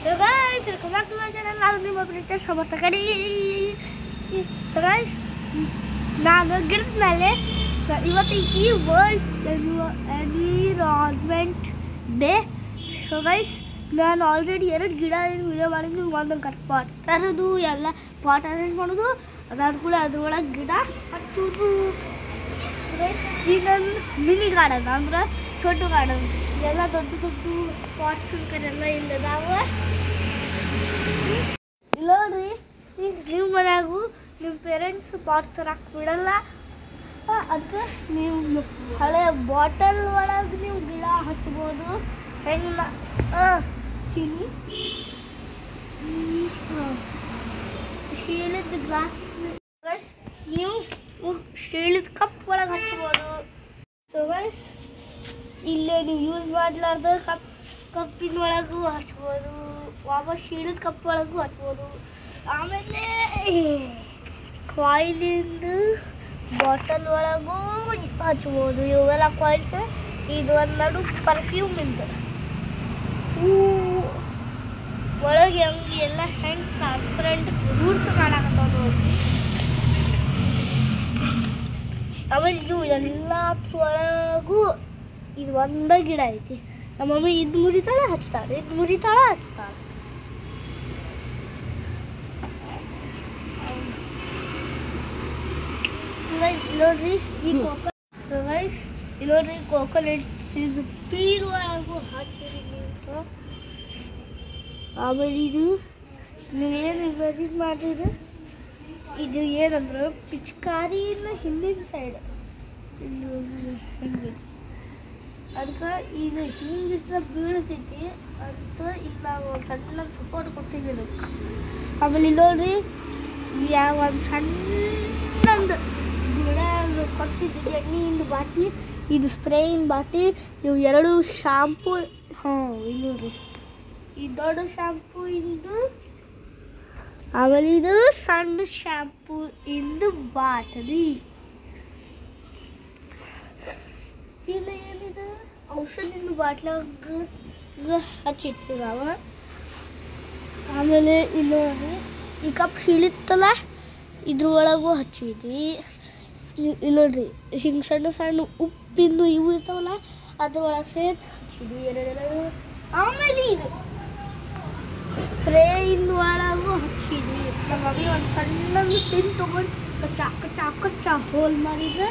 So guys, welcome back to my channel. ನಾನು ನಿಮ್ಮ ಪ್ರೀತಿಯ ಸಮರ್ಥಕಡಿ. So guys, ನಾನು ಗಿಡದ ಮೇಲೆ ಇವತ್ತು ಈ world environment day. So guys, ನಾನು ಆಲ್ರೆಡಿ 2 ಗಿಡ ವಿಡಿಯೋ ಮಾಡಿದ್ವಿ. ಒಂದು ಪಾಟ್ ತರೋದು, ಎಲ್ಲ ಪಾಟ್ ಅರೇಂಜ್ ಮಾಡೋದು, ಅದಾದ ಕೂಡ ಅದ್ರೊಳಗೆ ಗಿಡ ಹಚ್ಚೋದು. ಈಗ ನನ್ನ ಮಿನಿ ಗಾರ್ಡನ್ ಅಂದ್ರೆ ಛೋಟ ಗಾರ್ಡನ್, ಎಲ್ಲ ದೊಡ್ಡ ದೊಡ್ಡ ಪಾಟ್ಸ್ ಎಲ್ಲ ಇಲ್ಲದಾವ. ಇಲ್ಲ ನೋಡ್ರಿ, ಈಗ ನಿಮ್ಮ ಮನ್ಯಾಗೂ ನಿಮ್ಮ ಪೇರೆಂಟ್ಸ್ ಪಾಟ್ ತರಕ್ಕೆ ಬಿಡಲ್ಲ. ಅದಕ್ಕೆ ನೀವು ಹಳೆ ಬಾಟಲ್ ಒಳಗೆ ನೀವು ಗಿಡ ಹಚ್ಬೋದು. ಹೆಂಗೆ ಚೀನಿ ಶೀಲದ ಗ್ಲಾಸ್ ನೀವು ಶೀಲದ ಕಪ್ ಒಳಗೆ ಹಚ್ಬೋದು. ಸೊ ಗೈಸ್, ಇಲ್ಲೇ ನೀವು ಯೂಸ್ ಮಾಡಲಾರ್ದ ಕಪ್ಪಿನ ಒಳಗೂ ಹಚ್ಬೋದು, ವಾಪಸ್ ಶೀಲದ ಕಪ್ ಒಳಗೂ ಹಚ್ಬೋದು. ಆಮೇಲೆ ಕಾಯಿಲಿಂದ ಬಾಟಲ್ ಒಳಗೂ ಹಚ್ಬೋದು. ಇವೆಲ್ಲ ಕಾಯಿಲ್ಸ್. ಇದು ಒಂದು ನಡು ಪರ್ಫ್ಯೂಮಿಂದ ಒಳಗೆ ಹಂಗೆ ಎಲ್ಲ ಹೆಂಗೆ ಟ್ರಾನ್ಸ್ಪರೆಂಟ್ ರೂಟ್ಸ್ ಕಾಣಕತ್ತಾವ ನೋಡಿ. ಆಮೇಲೆ ಇದು ಎಲ್ಲದ್ರೊಳಗೂ ಇದು ಒಂದೇ ಗಿಡ ಐತಿ. ನಮ್ಮ ಮಮ್ಮಿ ಇದು ಮುರಿತಾಳೆ ಹಚ್ತಾಳೆ, ಇದು ಮುರಿತಾಳೆ ಹಚ್ತಾಳೆ. ನೋಡ್ರಿ ಈ ನೋಡ್ರಿ ಕೋಕೋನಟ್ ಇದು ಪೀರ್ ಒಳಗೂ ಹಚ್ಚಿರಿ ನೀವು. ಆಮೇಲೆ ಇದು ನೀವೇನು ಇಮ್ಯಾಜಿನ್ ಮಾಡಿದ್ರೆ ಇದು ಏನಂದ್ರೆ ಪಿಚ್ಕಾರಿನ ಹಿಂದಿನ ಸೈಡ್ ಹಿಂಗೆ, ಅದಕ್ಕೆ ಈಗ ಹಿಂಗಿಟ್ರೆ ಬೀಳ್ತೈತಿ ಅಂತ ಈಗ ನಾವು ಸಣ್ಣ ಸಪೋರ್ಟ್ ಕೊಟ್ಟಿದ್ದೀವಿ. ಆಮೇಲೆ ಇಲ್ಲಿ ನೋಡ್ರಿ ಯಾವ ಒಂದು ಸಣ್ಣಂದು ಗಿಡ ಕೊಟ್ಟಿದ್ದೀವಿ. ಎಣ್ಣೆಯಿಂದ ಬಾಟ್ಲಿ, ಇದು ಸ್ಪ್ರೇಯಿನ ಬಾಟ್ಲಿ, ಇವು 2 ಶಾಂಪೂ. ಇಲ್ಲಿ ನೋಡ್ರಿ, ಈ ದೊಡ್ಡ ಶಾಂಪೂ ಇಂದು, ಆಮೇಲೆ ಇದು ಸಣ್ಣ ಶಾಂಪೂ ಇಂದು ಬಾಟಲಿ. ಇಲ್ಲ ಏನಿದೆ ಔಷಧಿನ ಬಾಟ್ಲಾಗ ಹಚ್ಚಿಟ್ಟಿದಾವ. ಆಮೇಲೆ ಇಲ್ಲಿ ನೋಡ್ರಿ ಈ ಕಪ್ ಶೀಳಿತ್ತಲ್ಲ, ಇದ್ರೊಳಗೂ ಹಚ್ಚಿದ್ವಿ. ಇಲ್ಲಿ ನೋಡ್ರಿ ಹಿಂಗೆ ಸಣ್ಣ ಸಣ್ಣ ಉಪ್ಪಿಂದು ಇವು ಇರ್ತಾವಲ್ಲ, ಅದ್ರೊಳಗೆ ಸೇತ್ ಹಚ್ಚಿದ್ವಿ 2. ಆಮೇಲೆ ಇದು ಸ್ಪ್ರೇಯಿಂದ ಒಳಗೂ ಹಚ್ಚಿದ್ವಿ. ನಮ್ಮ ಮಮ್ಮಿ ಒಂದು ಸಣ್ಣದು ಪಿನ್ ತೊಗೊಂಡು ಕಚ್ಚಾ ಹೋಲ್ ಮಾಡಿದ್ರೆ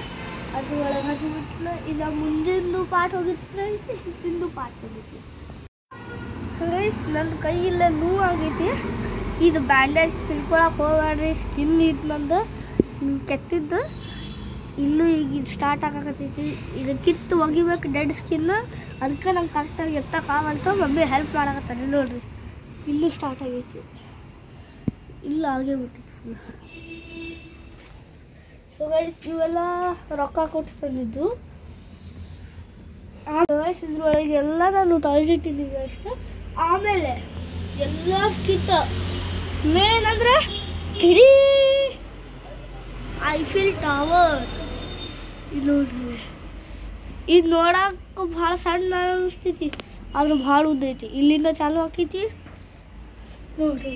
ಅದ್ರ ಒಳಗೆ ಹಚ್ಚಿಬಿಟ್ಲು. ಇಲ್ಲ ಮುಂದಿಂದು ಪಾರ್ಟ್ ಹೋಗಿತ್ತು ಫ್ರೆಂಡ್ಸ್, ಹಿಂದಿಂದು ಪಾರ್ಟ್ ಹೋಗಿತ್ತು. ಸೊ ಗೈಸ್, ನನ್ನ ಕೈಯೆಲ್ಲ ನೋವು ಆಗೈತಿ. ಇದು ಬ್ಯಾಂಡೇಜ್ ತಿಳ್ಕೊಳಕ್ಕೆ ಹೋಗ್ಬೇಡ್ರಿ. ಸ್ಕಿನ್ ಇದು ನಂದು ಕೆತ್ತಿದ್ದು ಇಲ್ಲೂ ಈಗ ಸ್ಟಾರ್ಟ್ ಆಗಕತ್ತೈತಿ. ಇದು ಕಿತ್ತು ಒಗಿಬೇಕು ಡೆಡ್ ಸ್ಕಿನ್. ಅದಕ್ಕೆ ನಂಗೆ ಕರೆಕ್ಟಾಗಿ ಎತ್ತಕ್ಕಾಗಂತ ಮಮ್ಮಿ ಹೆಲ್ಪ್ ಮಾಡಕತ್ತಾರೆ. ನೋಡ್ರಿ ಇಲ್ಲಿ ಸ್ಟಾರ್ಟ್ ಆಗೈತಿ, ಇಲ್ಲ ಆಗೇ ಬಿಟ್ಟಿತ್ತು ಫುಲ್. ಸೊ ಗೈಸ್, ಇವೆಲ್ಲ ರೊಕ್ಕ ಕೊಟ್ಟು ತಂದಿದ್ದು. ಗೈಸ್, ಇದ್ರೊಳಗೆ ಎಲ್ಲ ನಾನು ತೊಳೆಸಿಟ್ಟಿದ್ದೀವಿ ಅಷ್ಟೆ. ಆಮೇಲೆ ಎಲ್ಲಕ್ಕಿಂತ ಮೇನ್ ಅಂದರೆ ಕಿಡಿ ಐಫಿಲ್ ಟವರ್. ಇದು ನೋಡ್ರಿ, ಇದು ನೋಡಕ್ಕೆ ಭಾಳ ಸಣ್ಣ ಅನಿಸ್ತೈತಿ, ಆದ್ರೆ ಭಾಳ ಉದ್ದೈತಿ. ಇಲ್ಲಿಂದ ಚಾಲು ಆಕೈತಿ ನೋಡ್ರಿ,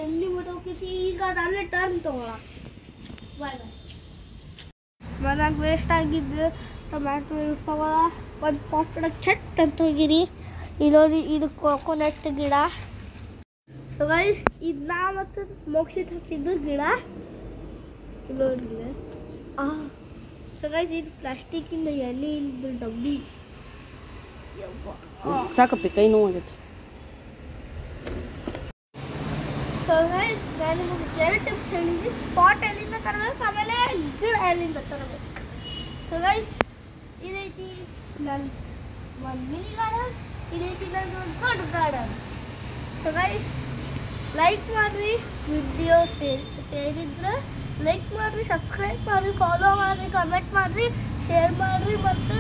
ಎಲ್ಲಿ ಮಟ್ಟ ಹೋಗ್ತೈತಿ. ಈಗ ಅದು ಅಲ್ಲೇ ಟರ್ನ್ ತಗೊಳ. ಮನ್ಯಾಗ ವೇಸ್ಟ್ ಆಗಿದ್ದು ಟೊಮ್ಯಾಟೊ ಇರ್ತಾವಲ್ಲ, ಒಂದು ಪಾಟ್ ಒಳಗೆ ಚಟ್ ಅಂತ ಹೋಗಿರಿ. ಇಲ್ಲೋರಿ ಇದು ಕೋಕೋನಟ್ ಗಿಡ. ಸೊ ಗೈಸ್, ಇದು ನಾ ಮತ್ತು ಮೋಕ್ಷಿತ್ ಹಾಕಿದ್ದು ಗಿಡ. ನೋಡ್ರಿ ಸೊ ಗೈಸ್, ಇದು ಪ್ಲಾಸ್ಟಿಕ್ಕಿಂದ ಎಣ್ಣೆಯಿಂದ ಡಬ್ಬಿ. ಸಾಕಪ್ಪಿ, ಕೈ ನೋವಾಗೈತಿ. ಸೊ ಗೈಸ್, ನಾನು ನಿಮಗೆ 2 ಟಿಪ್ಸ್ ಹೇಳಿದ್ವಿ. ಪಾಟ್ ಎಲ್ಲಿಂದ ತರಬೇಕು, ಆಮೇಲೆ ಗಿಡ ಎಲ್ಲಿಂದ ತರಬೇಕು. ಸೊ ಗೈಸ್, ಇದೈತಿ ನನ್ನ ಒಂದು ಮಿನಿ ಗಾರ್ಡನ್, ಇದೈತಿ ನನ್ನ ಒಂದು ದೊಡ್ಡ ಗಾರ್ಡನ್. ಸೊ ಗೈಸ್, ಲೈಕ್ ಮಾಡಿರಿ, ವಿಡಿಯೋ ಸೇರಿದ್ರೆ ಲೈಕ್ ಮಾಡಿರಿ, ಸಬ್ಸ್ಕ್ರೈಬ್ ಮಾಡಿರಿ, ಫಾಲೋ ಮಾಡಿರಿ, ಕಮೆಂಟ್ ಮಾಡಿರಿ, ಶೇರ್ ಮಾಡಿರಿ ಮತ್ತು